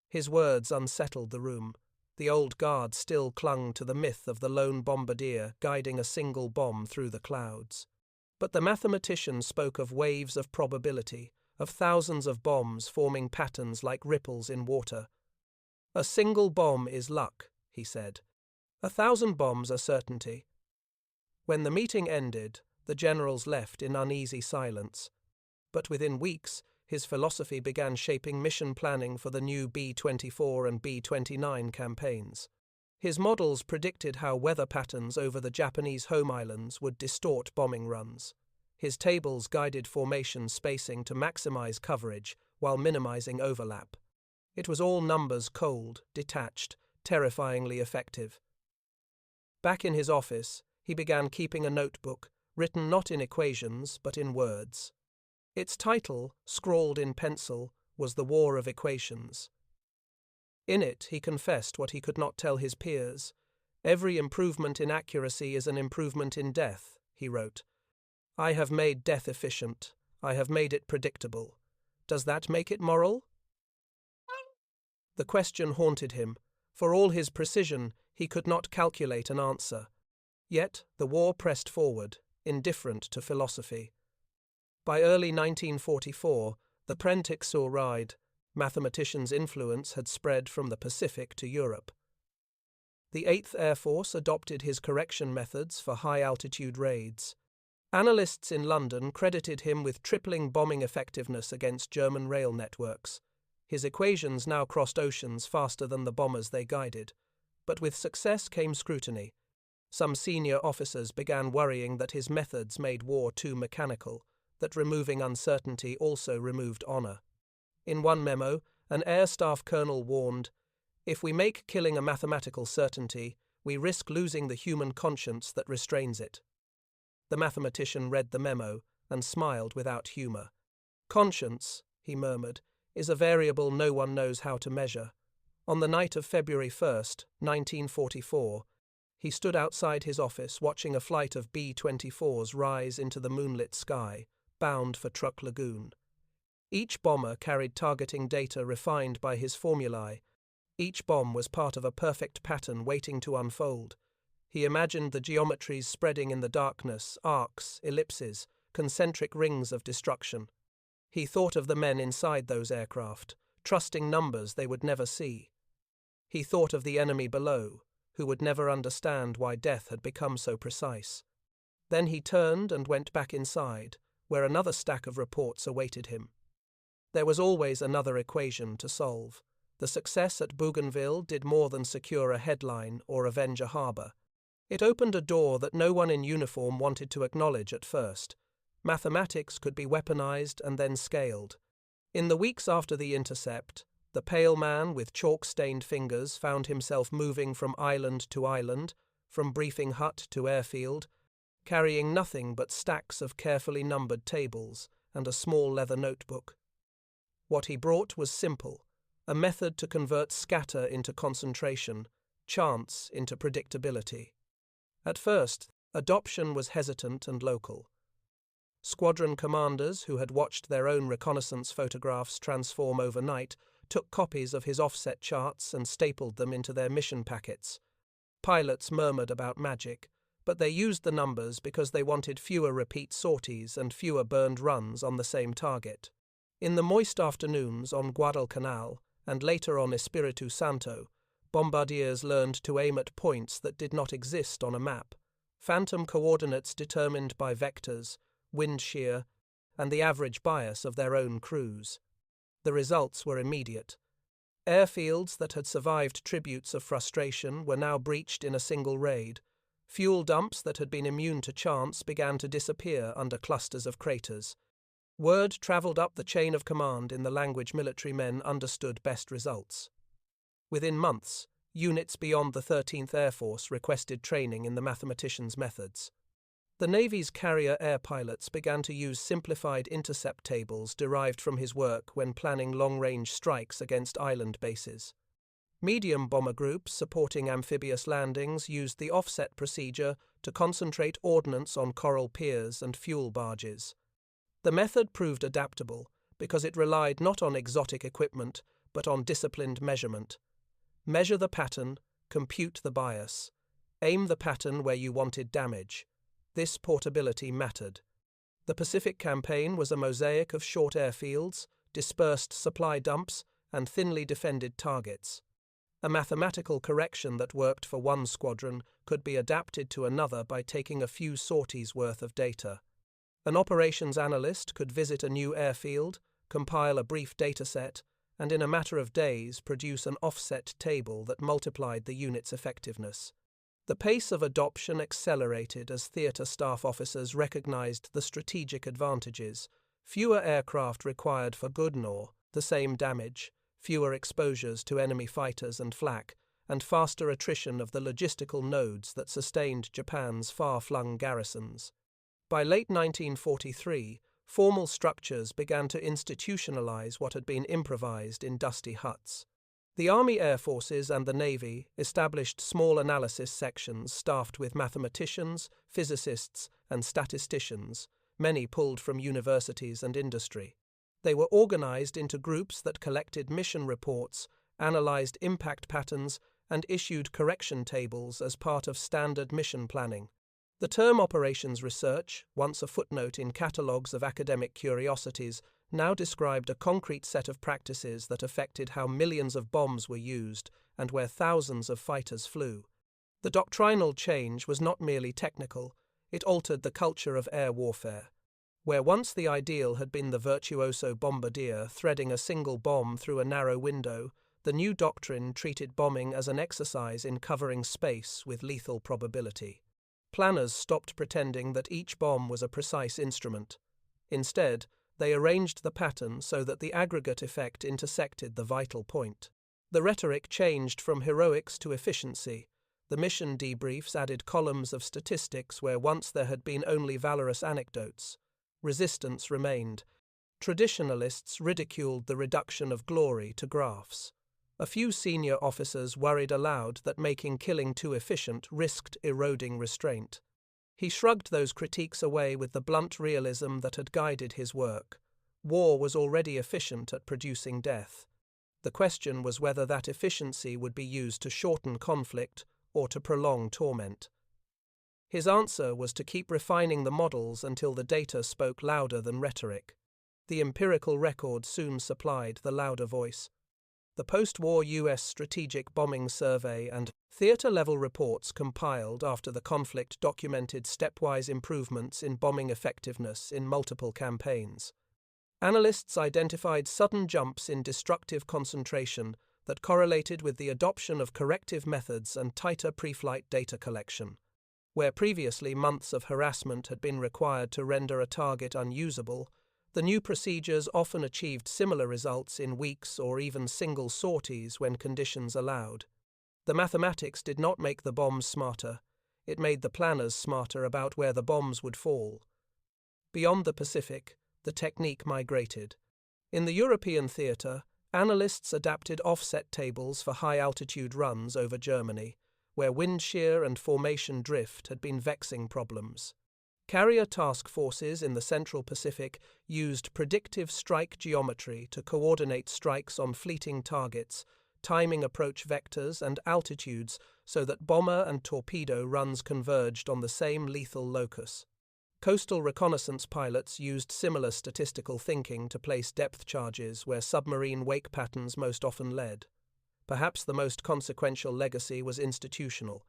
His words unsettled the room. The old guard still clung to the myth of the lone bombardier guiding a single bomb through the clouds. But the mathematician spoke of waves of probability, of thousands of bombs forming patterns like ripples in water. "A single bomb is luck," he said. 1,000 bombs are certainty. When the meeting ended, the generals left in uneasy silence. But within weeks, his philosophy began shaping mission planning for the new B-24 and B-29 campaigns. His models predicted how weather patterns over the Japanese home islands would distort bombing runs. His tables guided formation spacing to maximize coverage while minimizing overlap. It was all numbers cold, detached, terrifyingly effective. Back in his office, he began keeping a notebook, written not in equations but in words. Its title, scrawled in pencil, was The War of Equations. In it, he confessed what he could not tell his peers. "Every improvement in accuracy is an improvement in death," he wrote. "I have made death efficient. I have made it predictable. Does that make it moral?" The question haunted him. For all his precision, he could not calculate an answer. Yet the war pressed forward, indifferent to philosophy. By early 1944, the Prentixor ride, mathematician's influence had spread from the Pacific to Europe. The 8th Air Force adopted his correction methods for high-altitude raids. Analysts in London credited him with tripling bombing effectiveness against German rail networks. His equations now crossed oceans faster than the bombers they guided. But with success came scrutiny. Some senior officers began worrying that his methods made war too mechanical, that removing uncertainty also removed honor. In one memo, an Air Staff colonel warned, "If we make killing a mathematical certainty, we risk losing the human conscience that restrains it." The mathematician read the memo and smiled without humor. "Conscience," he murmured, "is a variable no one knows how to measure." On the night of February 1st, 1944, he stood outside his office watching a flight of B-24s rise into the moonlit sky, bound for Truk Lagoon. Each bomber carried targeting data refined by his formulae. Each bomb was part of a perfect pattern waiting to unfold. He imagined the geometries spreading in the darkness, arcs, ellipses, concentric rings of destruction. He thought of the men inside those aircraft, trusting numbers they would never see. He thought of the enemy below, who would never understand why death had become so precise. Then he turned and went back inside, where another stack of reports awaited him. there was always another equation to solve. The success at Bougainville did more than secure a headline or avenge a harbour. It opened a door that no one in uniform wanted to acknowledge at first. Mathematics could be weaponized and then scaled. In the weeks after the intercept, the pale man with chalk-stained fingers found himself moving from island to island, from briefing hut to airfield, carrying nothing but stacks of carefully numbered tables and a small leather notebook. What he brought was simple, a method to convert scatter into concentration, chance into predictability. At first, adoption was hesitant and local. Squadron commanders who had watched their own reconnaissance photographs transform overnight took copies of his offset charts and stapled them into their mission packets. Pilots murmured about magic, but they used the numbers because they wanted fewer repeat sorties and fewer burned runs on the same target. In the moist afternoons on Guadalcanal, and later on Espiritu Santo, bombardiers learned to aim at points that did not exist on a map, phantom coordinates determined by vectors, wind shear, and the average bias of their own crews. The results were immediate. Airfields that had survived tributes of frustration were now breached in a single raid. Fuel dumps that had been immune to chance began to disappear under clusters of craters. Word travelled up the chain of command in the language military men understood best results. Within months, units beyond the 13th Air Force requested training in the mathematician's methods. The Navy's carrier air pilots began to use simplified intercept tables derived from his work when planning long-range strikes against island bases. Medium bomber groups supporting amphibious landings used the offset procedure to concentrate ordnance on coral piers and fuel barges. The method proved adaptable because it relied not on exotic equipment but on disciplined measurement. Measure the pattern, compute the bias. Aim the pattern where you wanted damage. This portability mattered. The Pacific Campaign was a mosaic of short airfields, dispersed supply dumps, and thinly defended targets. A mathematical correction that worked for one squadron could be adapted to another by taking a few sorties worth of data. An operations analyst could visit a new airfield, compile a brief dataset, and in a matter of days produce an offset table that multiplied the unit's effectiveness. The pace of adoption accelerated as theatre staff officers recognized the strategic advantages: fewer aircraft required for good nor the same damage, fewer exposures to enemy fighters and flak, and faster attrition of the logistical nodes that sustained Japan's far-flung garrisons. By late 1943, formal structures began to institutionalize what had been improvised in dusty huts. The Army Air Forces and the Navy established small analysis sections staffed with mathematicians, physicists, and statisticians, many pulled from universities and industry. They were organized into groups that collected mission reports, analyzed impact patterns, and issued correction tables as part of standard mission planning. The term operations research, once a footnote in catalogues of academic curiosities, now described a concrete set of practices that affected how millions of bombs were used and where thousands of fighters flew. The doctrinal change was not merely technical, it altered the culture of air warfare. Where once the ideal had been the virtuoso bombardier threading a single bomb through a narrow window, the new doctrine treated bombing as an exercise in covering space with lethal probability. Planners stopped pretending that each bomb was a precise instrument. Instead, they arranged the pattern so that the aggregate effect intersected the vital point. The rhetoric changed from heroics to efficiency. The mission debriefs added columns of statistics where once there had been only valorous anecdotes. Resistance remained. Traditionalists ridiculed the reduction of glory to graphs. A few senior officers worried aloud that making killing too efficient risked eroding restraint. He shrugged those critiques away with the blunt realism that had guided his work. War was already efficient at producing death. The question was whether that efficiency would be used to shorten conflict or to prolong torment. His answer was to keep refining the models until the data spoke louder than rhetoric. The empirical record soon supplied the louder voice. The post-war U.S. Strategic Bombing Survey and theater-level reports compiled after the conflict documented stepwise improvements in bombing effectiveness in multiple campaigns. Analysts identified sudden jumps in destructive concentration that correlated with the adoption of corrective methods and tighter pre-flight data collection. Where previously months of harassment had been required to render a target unusable, the new procedures often achieved similar results in weeks or even single sorties when conditions allowed. The mathematics did not make the bombs smarter, it made the planners smarter about where the bombs would fall. Beyond the Pacific, the technique migrated. In the European theatre, analysts adapted offset tables for high-altitude runs over Germany, where wind shear and formation drift had been vexing problems. Carrier task forces in the Central Pacific used predictive strike geometry to coordinate strikes on fleeting targets, timing approach vectors and altitudes so that bomber and torpedo runs converged on the same lethal locus. Coastal reconnaissance pilots used similar statistical thinking to place depth charges where submarine wake patterns most often led. Perhaps the most consequential legacy was institutional.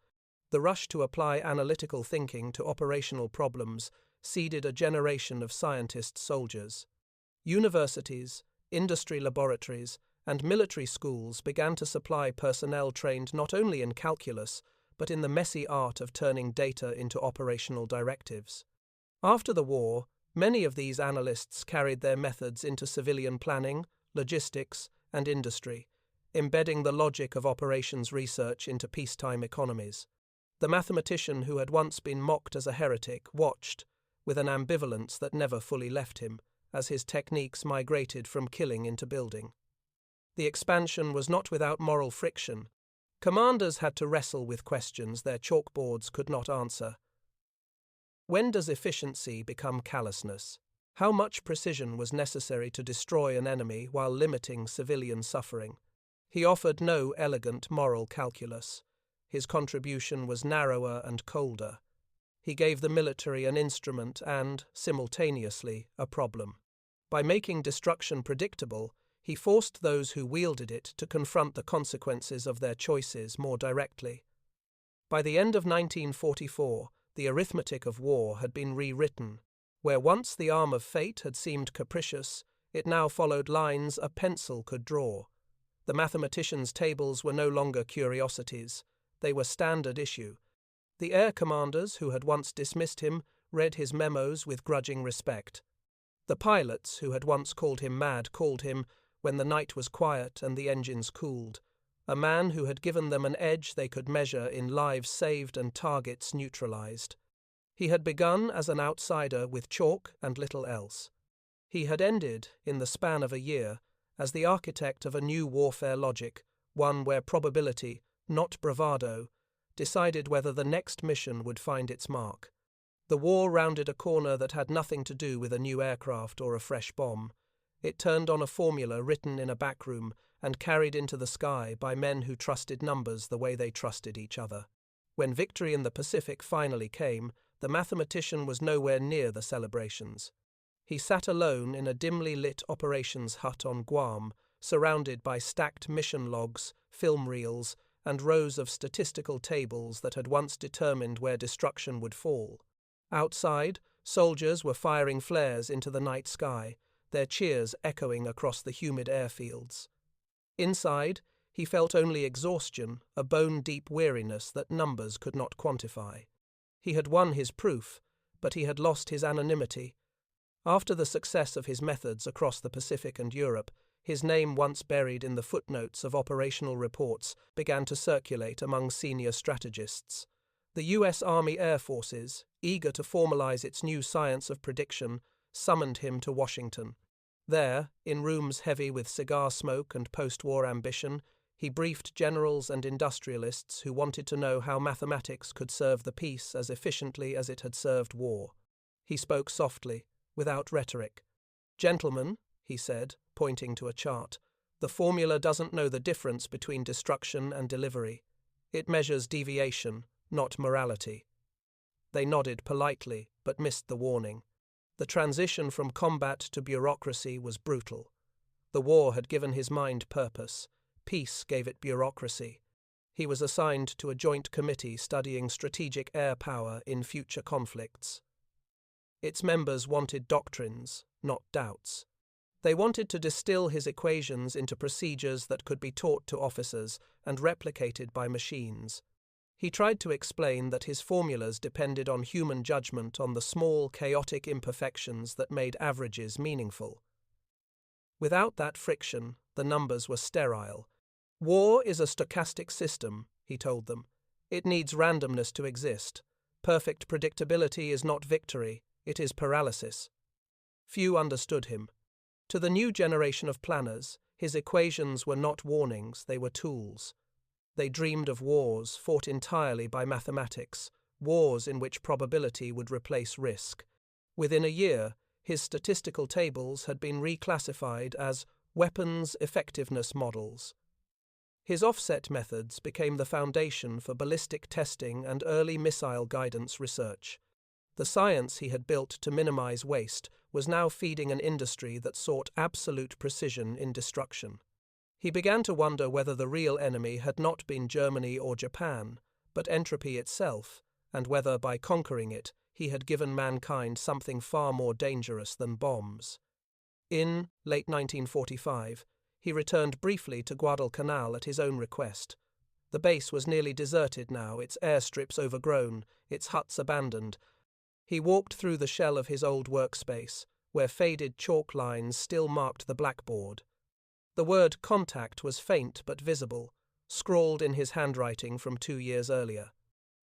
The rush to apply analytical thinking to operational problems seeded a generation of scientist-soldiers. Universities, industry laboratories, and military schools began to supply personnel trained not only in calculus, but in the messy art of turning data into operational directives. After the war, many of these analysts carried their methods into civilian planning, logistics, and industry, embedding the logic of operations research into peacetime economies. The mathematician who had once been mocked as a heretic watched, with an ambivalence that never fully left him, as his techniques migrated from killing into building. The expansion was not without moral friction. Commanders had to wrestle with questions their chalkboards could not answer. When does efficiency become callousness? How much precision was necessary to destroy an enemy while limiting civilian suffering? He offered no elegant moral calculus. His contribution was narrower and colder. He gave the military an instrument and, simultaneously, a problem. By making destruction predictable, he forced those who wielded it to confront the consequences of their choices more directly. By the end of 1944, the arithmetic of war had been rewritten. Where once the arm of fate had seemed capricious, it now followed lines a pencil could draw. The mathematician's tables were no longer curiosities. They were standard issue. The air commanders who had once dismissed him read his memos with grudging respect. The pilots who had once called him mad called him, when the night was quiet and the engines cooled, a man who had given them an edge they could measure in lives saved and targets neutralized. He had begun as an outsider with chalk and little else. He had ended, in the span of a year, as the architect of a new warfare logic, one where probability, not bravado, decided whether the next mission would find its mark. The war rounded a corner that had nothing to do with a new aircraft or a fresh bomb. It turned on a formula written in a backroom and carried into the sky by men who trusted numbers the way they trusted each other. When victory in the Pacific finally came, the mathematician was nowhere near the celebrations. He sat alone in a dimly lit operations hut on Guam, surrounded by stacked mission logs, film reels, and rows of statistical tables that had once determined where destruction would fall. Outside, soldiers were firing flares into the night sky, their cheers echoing across the humid airfields. Inside, he felt only exhaustion, a bone-deep weariness that numbers could not quantify. He had won his proof, but he had lost his anonymity. After the success of his methods across the Pacific and Europe, his name, once buried in the footnotes of operational reports, began to circulate among senior strategists. The U.S. Army Air Forces, eager to formalize its new science of prediction, summoned him to Washington. There, in rooms heavy with cigar smoke and post-war ambition, he briefed generals and industrialists who wanted to know how mathematics could serve the peace as efficiently as it had served war. He spoke softly, without rhetoric. "Gentlemen," he said, pointing to a chart, "the formula doesn't know the difference between destruction and delivery. It measures deviation, not morality." They nodded politely, but missed the warning. The transition from combat to bureaucracy was brutal. The war had given his mind purpose. Peace gave it bureaucracy. He was assigned to a joint committee studying strategic air power in future conflicts. Its members wanted doctrines, not doubts. They wanted to distill his equations into procedures that could be taught to officers and replicated by machines. He tried to explain that his formulas depended on human judgment on the small, chaotic imperfections that made averages meaningful. Without that friction, the numbers were sterile. War is a stochastic system, he told them. It needs randomness to exist. Perfect predictability is not victory, it is paralysis. Few understood him. To the new generation of planners, his equations were not warnings, they were tools. They dreamed of wars fought entirely by mathematics, wars in which probability would replace risk. Within a year, his statistical tables had been reclassified as weapons effectiveness models. His offset methods became the foundation for ballistic testing and early missile guidance research. The science he had built to minimize waste was now feeding an industry that sought absolute precision in destruction. He began to wonder whether the real enemy had not been Germany or Japan, but entropy itself, and whether by conquering it he had given mankind something far more dangerous than bombs. In late 1945, he returned briefly to Guadalcanal at his own request. The base was nearly deserted now, its airstrips overgrown, its huts abandoned. He walked through the shell of his old workspace, where faded chalk lines still marked the blackboard. The word contact was faint but visible, scrawled in his handwriting from 2 years earlier.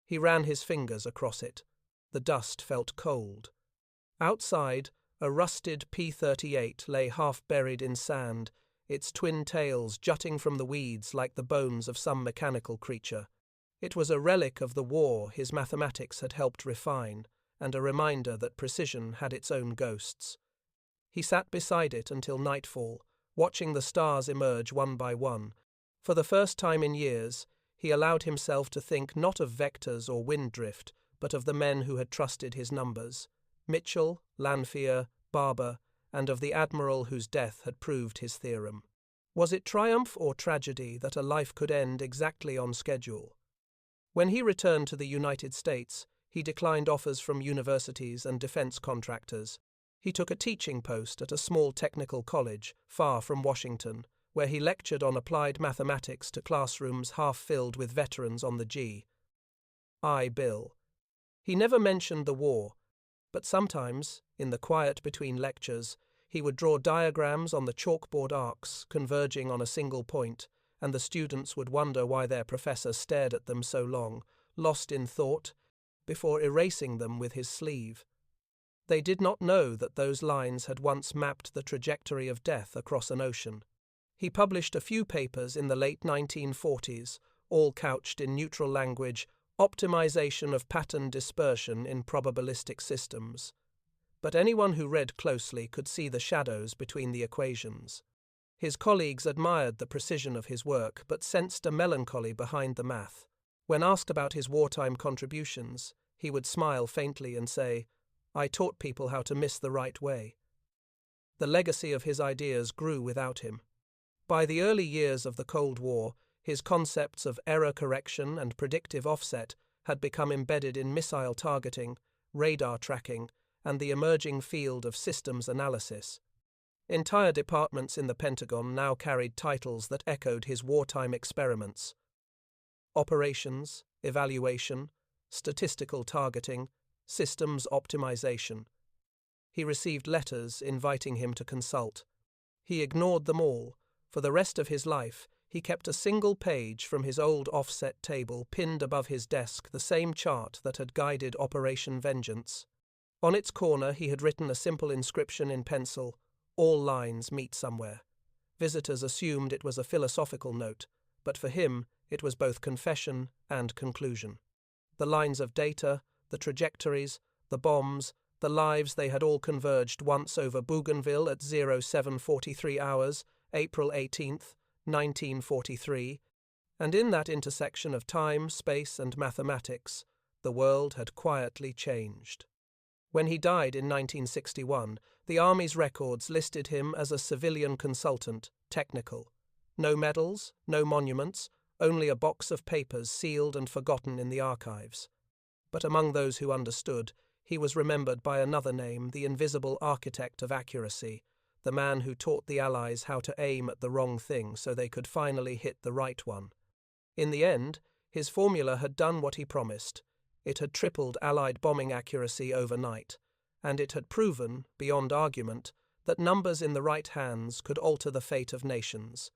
He ran his fingers across it. The dust felt cold. Outside, a rusted P-38 lay half buried in sand, its twin tails jutting from the weeds like the bones of some mechanical creature. It was a relic of the war his mathematics had helped refine, and a reminder that precision had its own ghosts. He sat beside it until nightfall, watching the stars emerge one by one. For the first time in years, he allowed himself to think not of vectors or wind drift, but of the men who had trusted his numbers: Mitchell, Lanphier, Barber, and of the admiral whose death had proved his theorem. Was it triumph or tragedy that a life could end exactly on schedule? When he returned to the United States, he declined offers from universities and defense contractors. He took a teaching post at a small technical college far from Washington, where he lectured on applied mathematics to classrooms half filled with veterans on the Bill. He never mentioned the war, but sometimes, in the quiet between lectures, he would draw diagrams on the chalkboard arcs converging on a single point, and the students would wonder why their professor stared at them so long, lost in thought, before erasing them with his sleeve. They did not know that those lines had once mapped the trajectory of death across an ocean. He published a few papers in the late 1940s, all couched in neutral language, optimization of pattern dispersion in probabilistic systems. But anyone who read closely could see the shadows between the equations. His colleagues admired the precision of his work, but sensed a melancholy behind the math. When asked about his wartime contributions, he would smile faintly and say, "I taught people how to miss the right way." The legacy of his ideas grew without him. By the early years of the Cold War, his concepts of error correction and predictive offset had become embedded in missile targeting, radar tracking, and the emerging field of systems analysis. Entire departments in the Pentagon now carried titles that echoed his wartime experiments: operations, evaluation, statistical targeting, systems optimization. He received letters inviting him to consult. He ignored them all. For the rest of his life, he kept a single page from his old offset table pinned above his desk, the same chart that had guided Operation Vengeance. On its corner he had written a simple inscription in pencil: "All lines meet somewhere." Visitors assumed it was a philosophical note, but for him it was both confession and conclusion. The lines of data, the trajectories, the bombs, the lives, they had all converged once over Bougainville at 0743 hours, April 18th, 1943, and in that intersection of time, space, and mathematics, the world had quietly changed. When he died in 1961, the Army's records listed him as a civilian consultant, technical. No medals, no monuments, only a box of papers sealed and forgotten in the archives. But among those who understood, he was remembered by another name, the invisible architect of accuracy, the man who taught the Allies how to aim at the wrong thing so they could finally hit the right one. In the end, his formula had done what he promised. It had tripled Allied bombing accuracy overnight, and it had proven, beyond argument, that numbers in the right hands could alter the fate of nations.